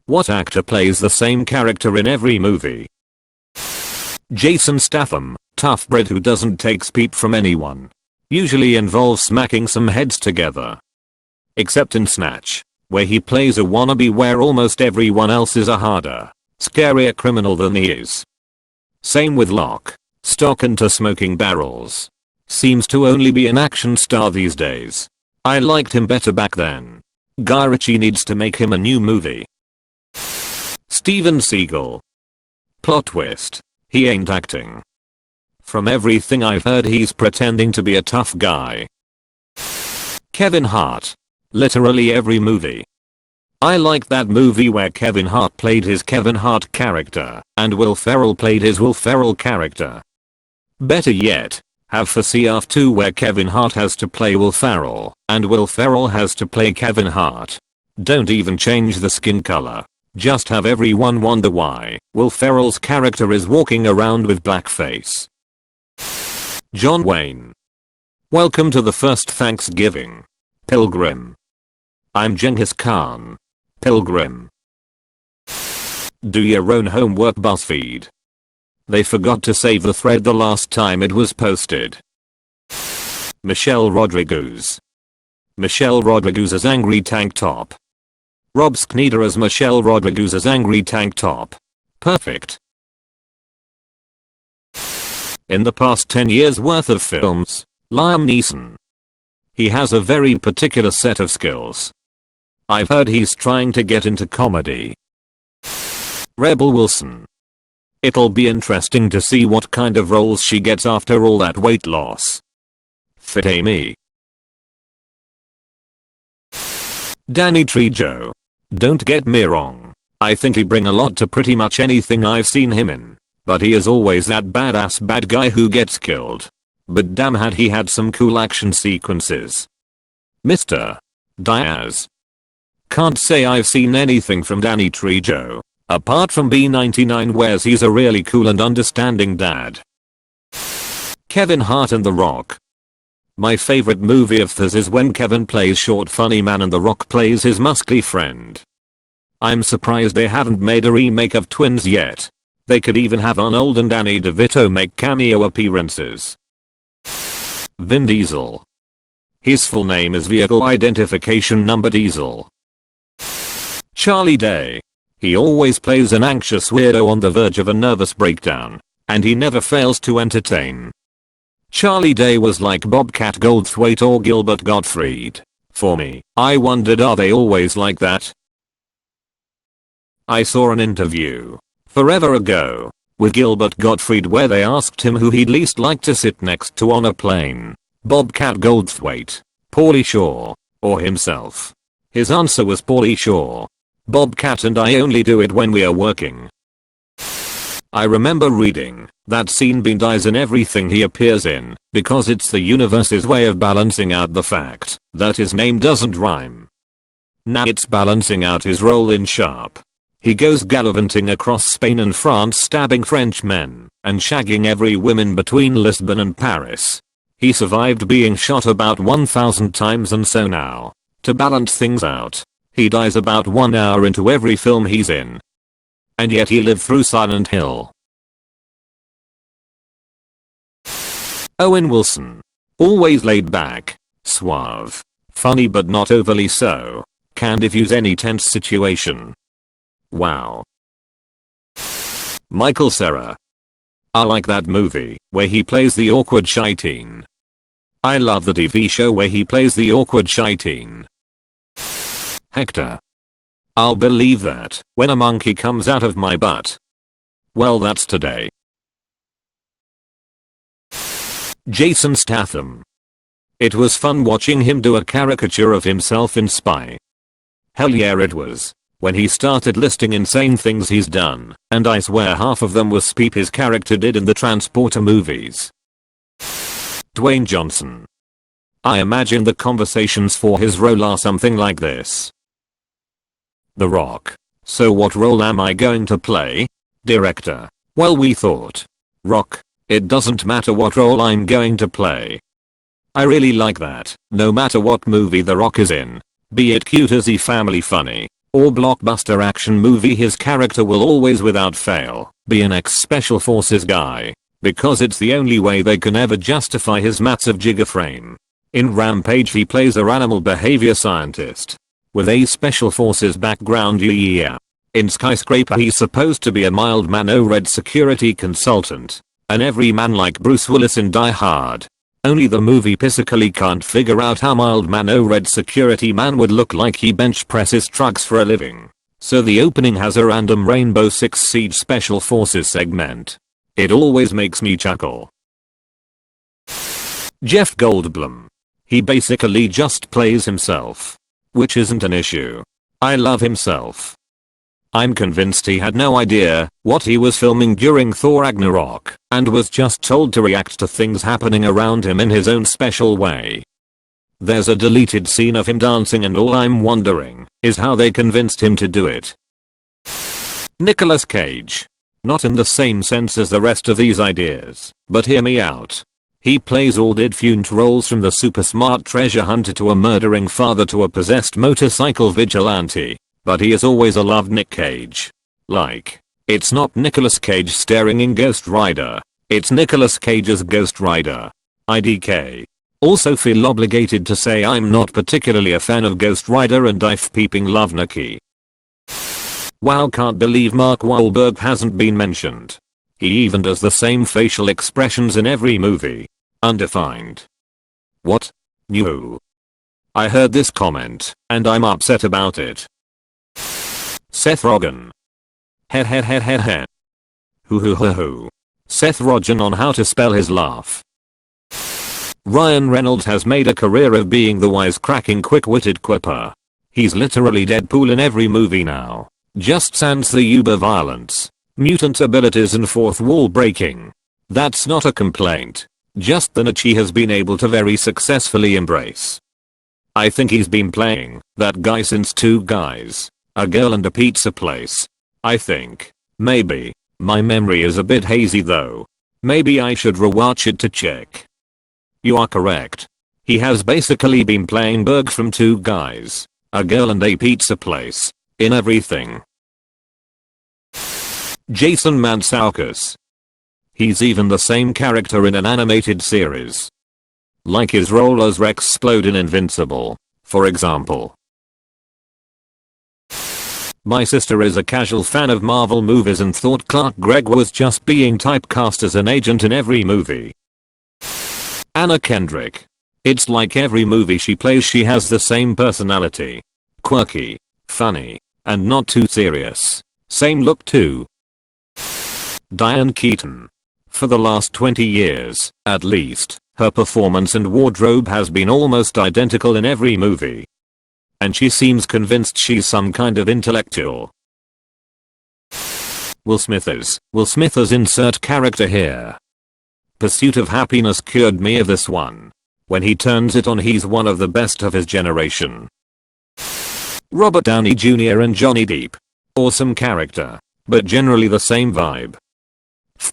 What actor plays the same character in every movie? Jason Statham, tough Brit who doesn't take peep from anyone. Usually involves smacking some heads together. Except in Snatch, where he plays a wannabe where almost everyone else is a harder, scarier criminal than he is. Same with Locke, stock into smoking barrels. Seems to only be an action star these days. I liked him better back then. Guy Ritchie needs to make him a new movie. Steven Seagal. Plot twist. He ain't acting. From everything I've heard he's pretending to be a tough guy. Kevin Hart. Literally every movie. I like that movie where Kevin Hart played his Kevin Hart character and Will Ferrell played his Will Ferrell character. Better yet, have Face Off 2 where Kevin Hart has to play Will Ferrell and Will Ferrell has to play Kevin Hart. Don't even change the skin color. Just have everyone wonder why Will Ferrell's character is walking around with blackface. John Wayne. Welcome to the first Thanksgiving. Pilgrim. I'm Genghis Khan. Pilgrim. Do your own homework, BuzzFeed. They forgot to save the thread the last time it was posted. Michelle Rodriguez. Michelle Rodriguez's angry tank top. Rob Schneider as Michelle Rodriguez's angry tank top. Perfect. In the past 10 years worth of films, Liam Neeson. He has a very particular set of skills. I've heard he's trying to get into comedy. Rebel Wilson. It'll be interesting to see what kind of roles she gets after all that weight loss. Fit Amy. Danny Trejo. Don't get me wrong, I think he bring a lot to pretty much anything I've seen him in, but he is always that badass bad guy who gets killed. But damn had he had some cool action sequences. Mr. Diaz. Can't say I've seen anything from Danny Trejo, apart from B99 where he's a really cool and understanding dad. Kevin Hart and The Rock. My favorite movie of his is when Kevin plays short funny man and The Rock plays his muscly friend. I'm surprised they haven't made a remake of Twins yet. They could even have Arnold and Danny DeVito make cameo appearances. Vin Diesel. His full name is Vehicle Identification Number Diesel. Charlie Day. He always plays an anxious weirdo on the verge of a nervous breakdown, and he never fails to entertain. Charlie Day was like Bobcat Goldthwait or Gilbert Gottfried. For me, I wondered, are they always like that? I saw an interview forever ago with Gilbert Gottfried where they asked him who he'd least like to sit next to on a plane, Bobcat Goldthwait, Pauly Shore, or himself. His answer was Pauly Shore. Bobcat and I only do it when we are working. I remember reading that scene Bean dies in everything he appears in because it's the universe's way of balancing out the fact that his name doesn't rhyme. Now it's balancing out his role in Sharp. He goes gallivanting across Spain and France stabbing French men and shagging every woman between Lisbon and Paris. He survived being shot about 1,000 times and so now, to balance things out, he dies about 1 hour into every film he's in. And yet he lived through Silent Hill. Owen Wilson. Always laid back, suave, funny but not overly so, can diffuse any tense situation. Wow. Michael Cera. I like that movie where he plays the awkward shy teen. I love the TV show where he plays the awkward shy teen. Hector. I'll believe that when a monkey comes out of my butt. Well, that's today. Jason Statham. It was fun watching him do a caricature of himself in Spy. Hell yeah it was, when he started listing insane things he's done, and I swear half of them was speep his character did in the Transporter movies. Dwayne Johnson. I imagine the conversations for his role are something like this. The Rock. So what role am I going to play? Director. Well, we thought. Rock. It doesn't matter what role I'm going to play. I really like that. No matter what movie The Rock is in, be it cute as he family funny, or blockbuster action movie, his character will always without fail be an ex-special forces guy, because it's the only way they can ever justify his massive Giga frame. In Rampage he plays a animal behavior scientist with a special forces background. Yeah. In Skyscraper he's supposed to be a mild-mannered security consultant, an everyman like Bruce Willis in Die Hard. Only the movie physically can't figure out how mild-mannered security man would look like. He bench presses trucks for a living. So the opening has a random Rainbow Six Siege Special Forces segment. It always makes me chuckle. Jeff Goldblum. He basically just plays himself, which isn't an issue. I love himself. I'm convinced he had no idea what he was filming during Thor Ragnarok and was just told to react to things happening around him in his own special way. There's a deleted scene of him dancing and all I'm wondering is how they convinced him to do it. Nicolas Cage. Not in the same sense as the rest of these ideas, but hear me out. He plays all different roles, from the super smart treasure hunter to a murdering father to a possessed motorcycle vigilante, but he is always a loved Nick Cage. Like, it's not Nicolas Cage starring in Ghost Rider, it's Nicolas Cage's Ghost Rider. IDK. Also feel obligated to say I'm not particularly a fan of Ghost Rider and I peeping love Nikki. Wow, can't believe Mark Wahlberg hasn't been mentioned. He even does the same facial expressions in every movie. Undefined. What? No. I heard this comment, and I'm upset about it. Seth Rogen. Heh. Hoo. Seth Rogen on how to spell his laugh. Ryan Reynolds has made a career of being the wisecracking quick-witted quipper. He's literally Deadpool in every movie now. Just sans the uber violence, mutant abilities and fourth wall breaking. That's not a complaint. Just the niche he has been able to very successfully embrace. I think he's been playing that guy since Two Guys, a Girl and a Pizza Place. I think. Maybe. My memory is a bit hazy though. Maybe I should rewatch it to check. You are correct. He has basically been playing Berg from Two Guys, a Girl and a Pizza Place, in everything. Jason Mantzoukas. He's even the same character in an animated series. Like his role as Rex Splode in Invincible, for example. My sister is a casual fan of Marvel movies and thought Clark Gregg was just being typecast as an agent in every movie. Anna Kendrick. It's like every movie she plays she has the same personality. Quirky, funny, and not too serious. Same look too. Diane Keaton. For the last 20 years, at least, her performance and wardrobe has been almost identical in every movie. And she seems convinced she's some kind of intellectual. Will Smithers insert character here. Pursuit of Happiness cured me of this one. When he turns it on he's one of the best of his generation. Robert Downey Jr. and Johnny Depp. Awesome character, but generally the same vibe.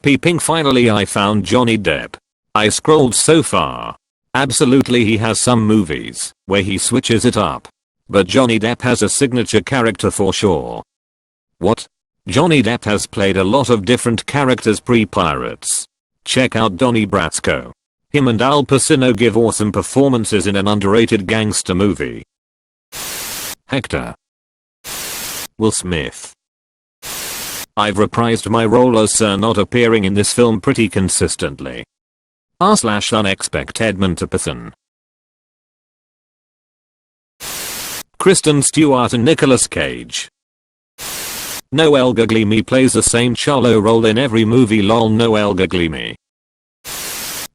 Peeping, finally I found Johnny Depp. I scrolled so far. Absolutely he has some movies where he switches it up. But Johnny Depp has a signature character for sure. What? Johnny Depp has played a lot of different characters pre-Pirates. Check out Donnie Brasco. Him and Al Pacino give awesome performances in an underrated gangster movie. Hector. Will Smith. I've reprised my role as Sir not appearing in this film pretty consistently. r/unexpected Montepathon. Kristen Stewart and Nicolas Cage. Noel Guglielmi plays the same Charlo role in every movie. Lol. Noel Guglielmi.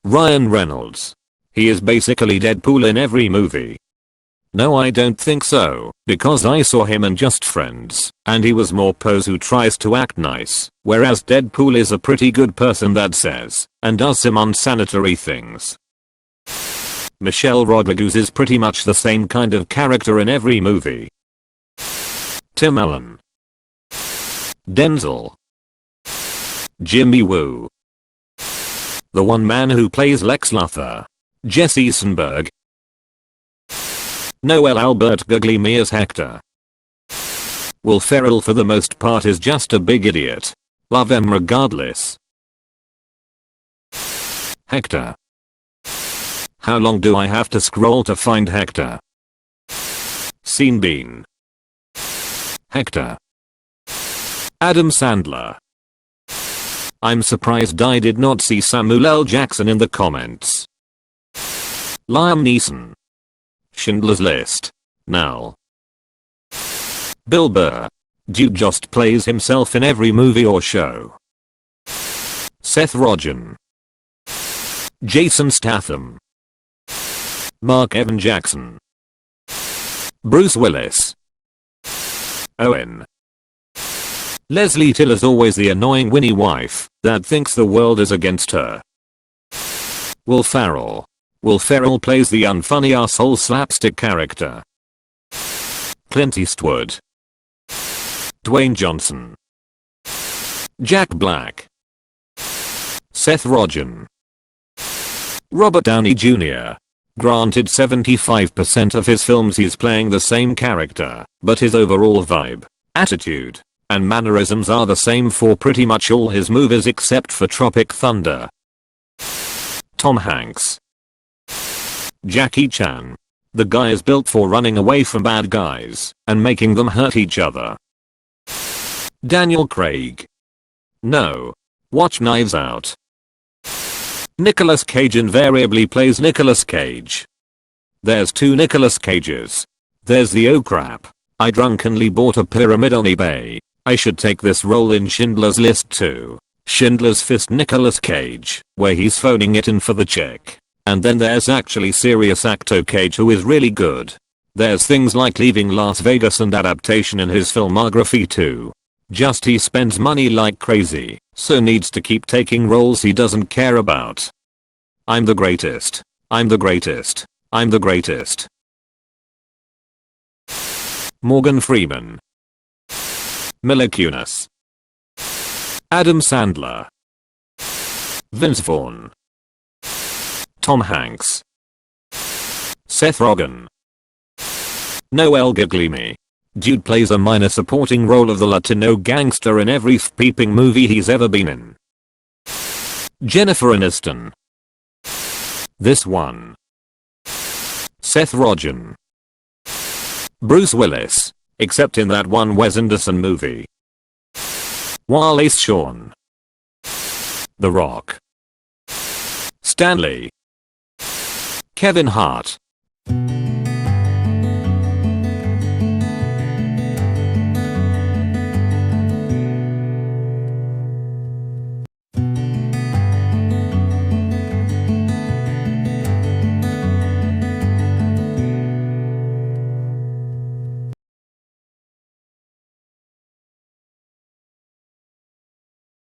Ryan Reynolds. He is basically Deadpool in every movie. No, I don't think so, because I saw him in Just Friends, and he was more pose who tries to act nice, whereas Deadpool is a pretty good person that says and does some unsanitary things. Michelle Rodriguez is pretty much the same kind of character in every movie. Tim Allen. Denzel. Jimmy Woo. The one man who plays Lex Luthor. Jesse Eisenberg. Noel Albert Guglielmi as Hector. Will Ferrell for the most part is just a big idiot. Love him regardless. Hector. How long do I have to scroll to find Hector? Scene Bean. Hector. Adam Sandler. I'm surprised I did not see Samuel L. Jackson in the comments. Liam Neeson. Schindler's List. Now. Bill Burr. Dude just plays himself in every movie or show. Seth Rogen. Jason Statham. Mark Evan Jackson. Bruce Willis. Owen. Leslie Till is always the annoying Winnie wife that thinks the world is against her. Will Ferrell. Will Ferrell plays the unfunny asshole slapstick character. Clint Eastwood. Dwayne Johnson. Jack Black. Seth Rogen. Robert Downey Jr. Granted 75% of his films he's playing the same character, but his overall vibe, attitude, and mannerisms are the same for pretty much all his movies except for Tropic Thunder. Tom Hanks. Jackie Chan. The guy is built for running away from bad guys and making them hurt each other. Daniel Craig. No. Watch Knives Out. Nicolas Cage invariably plays Nicolas Cage. There's two Nicolas Cages. There's the oh crap, I drunkenly bought a pyramid on eBay. I should take this role in Schindler's List too. Schindler's Fist Nicolas Cage, where he's phoning it in for the check. And then there's actually serious actor Cage who is really good. There's things like Leaving Las Vegas and adaptation in his filmography too. Just he spends money like crazy, so needs to keep taking roles he doesn't care about. I'm the greatest. I'm the greatest. I'm the greatest. Morgan Freeman. Mila Kunis. Adam Sandler. Vince Vaughn. Tom Hanks. Seth Rogen. Noel Guglielmi. Dude plays a minor supporting role of the Latino gangster in every peeping movie he's ever been in. Jennifer Aniston. This one. Seth Rogen. Bruce Willis, except in that one Wes Anderson movie. Wallace Shawn. The Rock. Stanley. Kevin Hart.